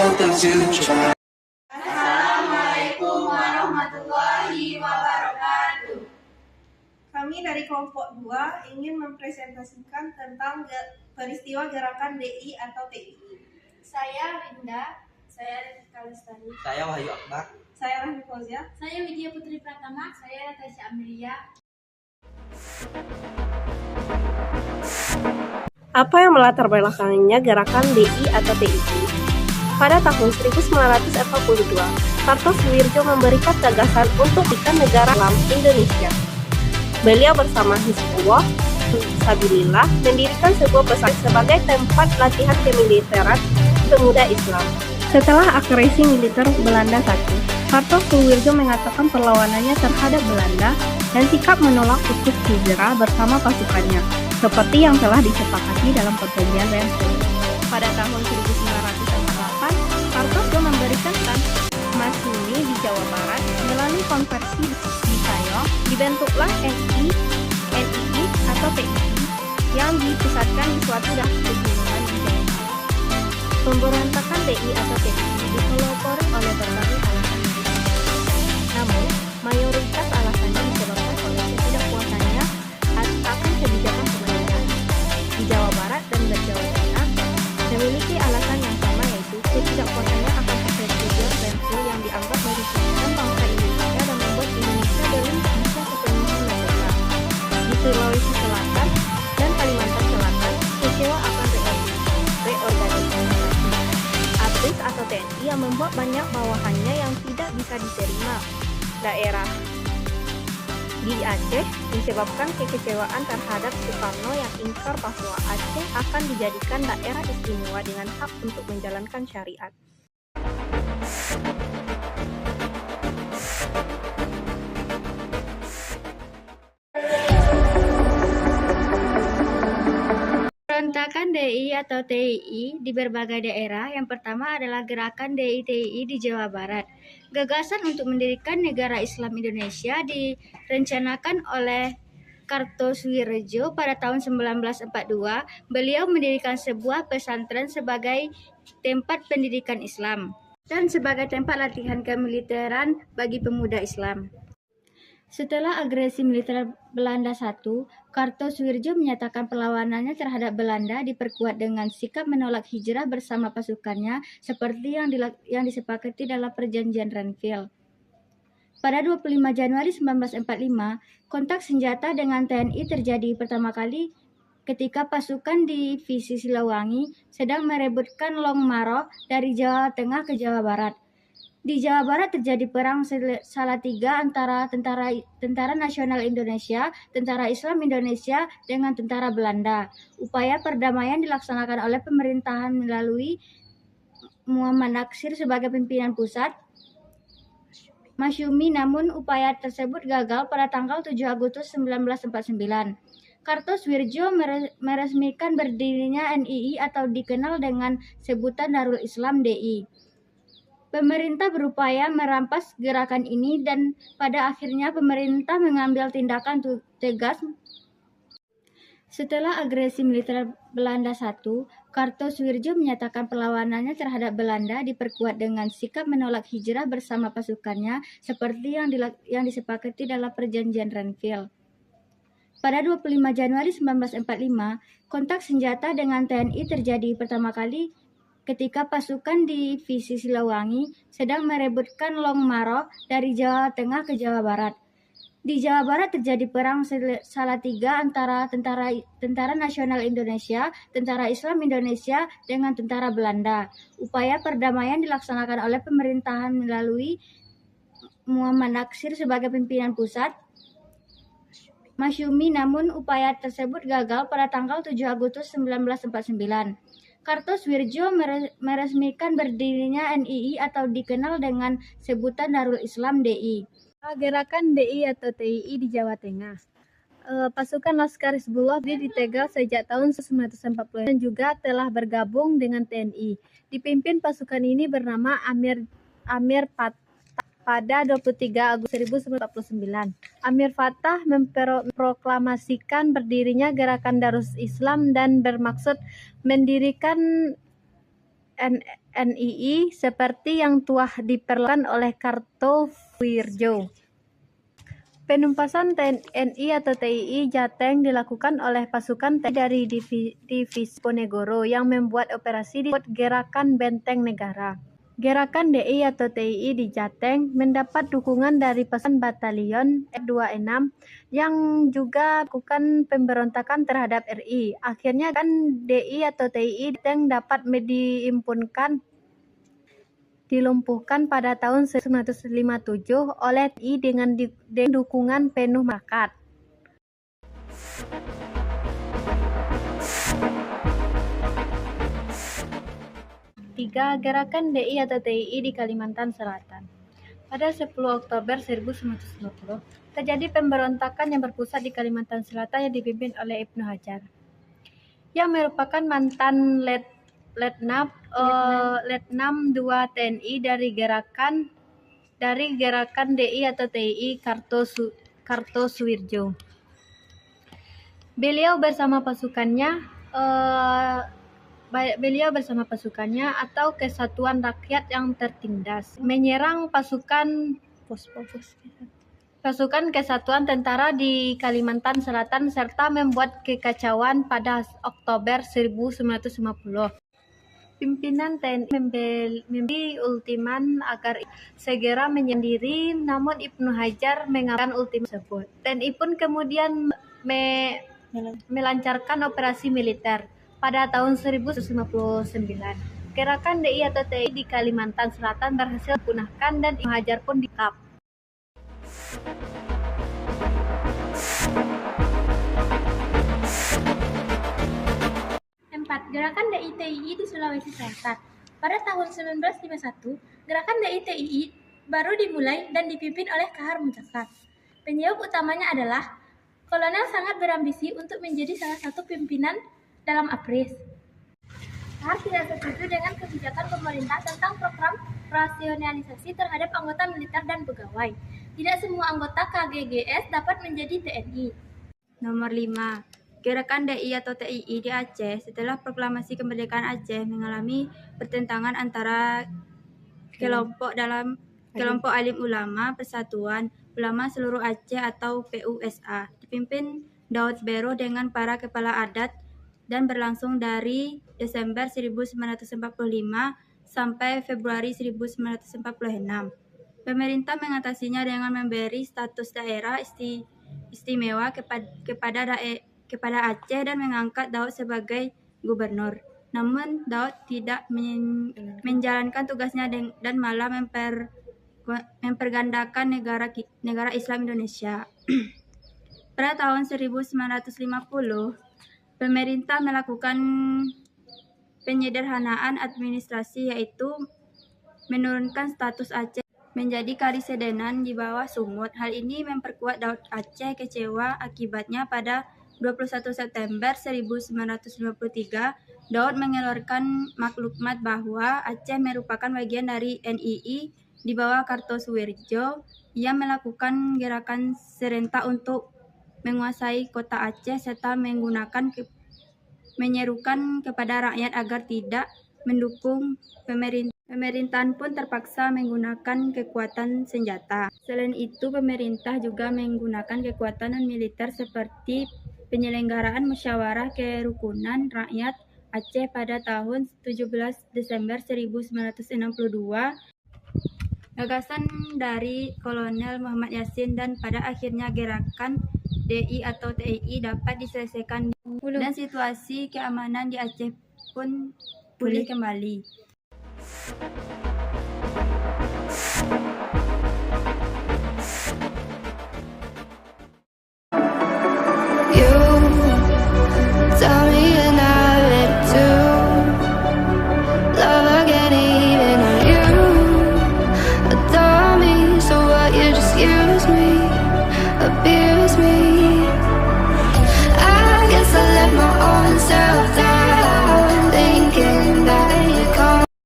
welcome to try. Assalamualaikum warahmatullahi wabarakatuh. Kami dari kelompok 2 ingin mempresentasikan tentang peristiwa gerakan DI atau TII. Saya Linda. Saya Rifka Lestari. Saya Wahyu Akbar. Saya Rahmi Fauzia. Saya Widya Putri Pratama. Saya Natasha Amelia. Apa yang melatar belakanginya gerakan DI atau TII? Pada tahun 1942, Kartosuwirjo memberikan gagasan untuk bikin negara Islam Indonesia. Beliau bersama Hizbullah Sabilillah mendirikan sebuah pesantren sebagai tempat latihan kemiliteran pemuda Islam. Setelah agresi militer Belanda I, Kartosuwirjo mengatakan perlawanannya terhadap Belanda dan sikap menolak untuk hijrah bersama pasukannya, seperti yang telah disepakati dalam perjanjian Renville. Pada tahun 1948, Kartosuwirjo memberikan Masyumi di Jawa Barat. Melalui konversi di Sayo, dibentuklah NII atau TII yang dipusatkan di suatu pegunungan di Jawa Barat. Pemberontakan DI atau TII dipelopori oleh berbagai alasan. Namun, mayoritas alasannya disebabkan oleh ketidakpuasannya akan kebijakan pemerintah di Jawa Barat dan Jawa Tengah memiliki alasan yang sama, yaitu ketidakpuasannya akan persetujuan Renville yang dianggap merugikan bangsa Indonesia dan membuat Indonesia belum bisa sepenuhnya merdeka. Di Sulawesi Selatan dan Kalimantan Selatan, kecewa akan reorganisasi ABRIS atau TNI yang membuat banyak bawahannya yang tidak bisa diterima. Daerah di Aceh disebabkan kekecewaan terhadap Soekarno yang ingkar bahwa Aceh akan dijadikan daerah istimewa dengan hak untuk menjalankan syariat. Pemberontakan DI atau TII di berbagai daerah. Yang pertama adalah gerakan DI-TII di Jawa Barat. Gagasan untuk mendirikan negara Islam Indonesia direncanakan oleh Kartosuwirjo pada tahun 1942. Beliau mendirikan sebuah pesantren sebagai tempat pendidikan Islam dan sebagai tempat latihan kemiliteran bagi pemuda Islam. Setelah agresi militer Belanda I, Kartosuwirjo menyatakan perlawanannya terhadap Belanda diperkuat dengan sikap menolak hijrah bersama pasukannya seperti yang disepakati dalam perjanjian Renville. Pada 25 Januari 1945, kontak senjata dengan TNI terjadi pertama kali ketika pasukan divisi Siliwangi sedang merebutkan Long Maroh dari Jawa Tengah ke Jawa Barat. Di Jawa Barat terjadi perang Salatiga antara Tentara Nasional Indonesia, Tentara Islam Indonesia dengan tentara Belanda. Upaya perdamaian dilaksanakan oleh pemerintahan melalui Muhammad Natsir sebagai pimpinan pusat Masyumi, namun upaya tersebut gagal pada tanggal 7 Agustus 1949. Kartosuwirjo meresmikan berdirinya NII atau dikenal dengan sebutan Darul Islam DI. Pemerintah berupaya merampas gerakan ini dan pada akhirnya pemerintah mengambil tindakan tegas. Setelah agresi militer Belanda I, Kartosuwirjo menyatakan perlawanannya terhadap Belanda diperkuat dengan sikap menolak hijrah bersama pasukannya seperti yang disepakati dalam perjanjian Renville. Pada 25 Januari 1945, kontak senjata dengan TNI terjadi pertama kali ketika pasukan divisi Siliwangi sedang merebutkan Long Maroh dari Jawa Tengah ke Jawa Barat. Di Jawa Barat terjadi perang Salatiga antara Tentara Nasional Indonesia, Tentara Islam Indonesia dengan tentara Belanda. Upaya perdamaian dilaksanakan oleh pemerintahan melalui Muhammad Natsir sebagai pimpinan pusat Masyumi, namun upaya tersebut gagal pada tanggal 7 Agustus 1949. Kartosuwirjo meresmikan berdirinya NII atau dikenal dengan sebutan Darul Islam DI. Gerakan DI atau TII di Jawa Tengah. Pasukan Laskar Hizbullah di Tegal sejak tahun 1940 dan juga telah bergabung dengan TNI. Dipimpin pasukan ini bernama Amir Fatah pada 23 Agustus 1949. Amir Fatah memproklamasikan berdirinya gerakan Darul Islam dan bermaksud mendirikan NII seperti yang telah diperlakukan oleh Kartosuwirjo. Penumpasan TNI atau TII Jateng dilakukan oleh pasukan TNI dari Divisi Ponegoro yang membuat operasi disebut Gerakan Benteng Negara. Gerakan DI atau TII di Jateng mendapat dukungan dari pasukan Batalion F26 yang juga melakukan pemberontakan terhadap RI. Akhirnya kan DI atau TII di Jateng dapat dilumpuhkan pada tahun 1957 oleh TNI dengan dukungan penuh masyarakat. Tiga, Gerakan DI atau TII di Kalimantan Selatan. Pada 10 Oktober 1950, terjadi pemberontakan yang berpusat di Kalimantan Selatan yang dipimpin oleh Ibnu Hajar, yang merupakan mantan Letnan 2 TNI dari gerakan DI atau TII Kartosuwirjo. Beliau bersama pasukannya atau Kesatuan Rakyat yang tertindas menyerang pasukan Kesatuan Tentara di Kalimantan Selatan serta membuat kekacauan pada Oktober 1950. Pimpinan TNI memberi ultiman agar segera menyendiri, namun Ibnu Hajar mengabaikan ultimatum tersebut. TNI pun kemudian melancarkan operasi militer. Pada tahun 1959, Gerakan DI atau TII di Kalimantan Selatan berhasil dipunahkan dan Ibnu Hajar pun ditangkap. Gerakan DI-TII di Sulawesi Selatan. Pada tahun 1951, Gerakan DI-TII baru dimulai dan dipimpin oleh Kahar Muzaffar. Penyebab utamanya adalah kolonel sangat berambisi untuk menjadi salah satu pimpinan dalam APRIS. Kahar tidak setuju dengan kebijakan pemerintah tentang program rasionalisasi terhadap anggota militer dan pegawai. Tidak semua anggota KGGS dapat menjadi TNI. Nomor 5. Gerakan DI atau TII di Aceh setelah proklamasi kemerdekaan Aceh mengalami pertentangan antara kelompok Alim Ulama Persatuan Ulama Seluruh Aceh atau PUSA dipimpin Daud Bero dengan para kepala adat dan berlangsung dari Desember 1945 sampai Februari 1946. Pemerintah mengatasinya dengan memberi status daerah istimewa kepada Aceh dan mengangkat Daud sebagai gubernur. Namun Daud tidak menjalankan tugasnya dan malah mempergandakan negara Islam Indonesia. Pada tahun 1950, pemerintah melakukan penyederhanaan administrasi, yaitu menurunkan status Aceh menjadi Karisedenan di bawah Sumut. Hal ini memperkuat Daud Aceh kecewa. Akibatnya pada 21 September 1953, Daud mengeluarkan maklumat bahwa Aceh merupakan bagian dari NII di bawah Kartosuwirjo. Ia melakukan gerakan serentak untuk menguasai kota Aceh serta menyerukan kepada rakyat agar tidak mendukung pemerintah. Pemerintahan pun terpaksa menggunakan kekuatan senjata. Selain itu, pemerintah juga menggunakan kekuatan militer seperti penyelenggaraan musyawarah kerukunan rakyat Aceh pada tahun 17 Desember 1962. Gagasan dari Kolonel Muhammad Yasin dan pada akhirnya gerakan DI atau TII dapat diselesaikan dan situasi keamanan di Aceh pun pulih kembali. Tell me you're not ready to love again, even on you. Adore me, so what? You just use me, abuse me. I guess I let my own self down.